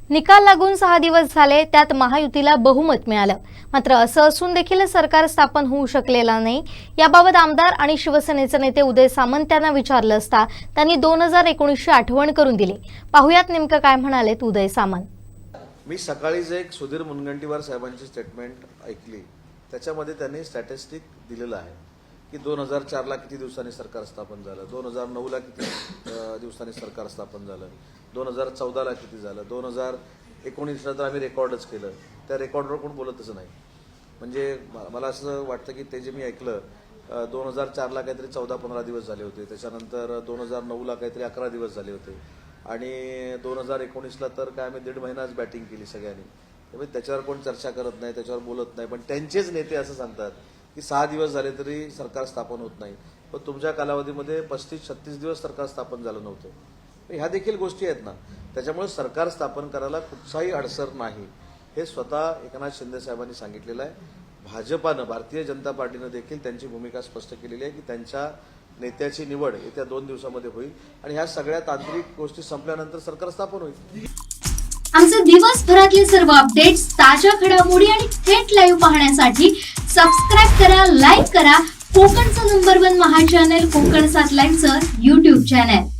निकाल लागून 6 दिवस झाले, त्यात महायुतीला बहुमत मिळालं। मात्र असं असून देखील सरकार स्थापन होऊ शकलेला नाही। याबाबत आमदार आणि शिवसेनेचे नेते उदय सामंत यांना विचारलं असता त्यांनी 2019ची आठवण करून दिली। पाहुयात नेमकं काय म्हणालेत उदय सामंत। मी सकाळीच एक सुधीर मुनगंटीवार साहेबांची स्टेटमेंट ऐकली। त्याच्यामध्ये त्यांनी स्टॅटिस्टिक दिलेलं आहे की 2004 ला किती दिवसांनी सरकार स्थापन झालं, 2009 ला किती दिवसांनी सरकार स्थापन झालं, 2014 ला किती झालं, 2019 ला तर आम्ही रेकॉर्डच केलं। त्या रेकॉर्डवर कोण बोलतच नाही। म्हणजे मला असं वाटतं की ते जे मी ऐकलं 2004 ला काहीतरी 14-15 दिवस झाले होते, त्याच्यानंतर 2009 ला काहीतरी 11 दिवस झाले होते आणि 2019 ला तर काय आम्ही 1.5 महिनाच बॅटिंग केली सगळ्यांनी। त्यामुळे त्याच्यावर कोण चर्चा करत नाही, त्याच्यावर बोलत नाही। पण त्यांचेच नेते असं सांगतात की 6 दिवस झाले तरी सरकार स्थापन होत नाही, पण तुमच्या कालावधीमध्ये 35-36 दिवस सरकार स्थापन झालं नव्हतं। ह्या देखील गोष्टी आहेत ना। त्याच्यामुळे सरकार स्थापन करायला कुठचाही अडसर नाही, हे स्वतः एकनाथ शिंदे साहेबांनी सांगितलेलं आहे। भाजपानं, भारतीय जनता पार्टीनं देखील त्यांची भूमिका स्पष्ट केलेली आहे की त्यांच्या नेत्याची निवड येत्या 2 दिवसामध्ये होईल आणि ह्या सगळ्या तांत्रिक गोष्टी संपल्यानंतर सरकार स्थापन होईल। आमचे दिवसभरातले सर्व अपडेट्स, ताज्या घडामोडी आणि थेट लाईव्ह पाहण्यासाठी सबस्क्राईब करा, लाईक करा कोकणचं नंबर 1 महा चॅनल कोकण 7 लाईव्हचं YouTube चॅनल।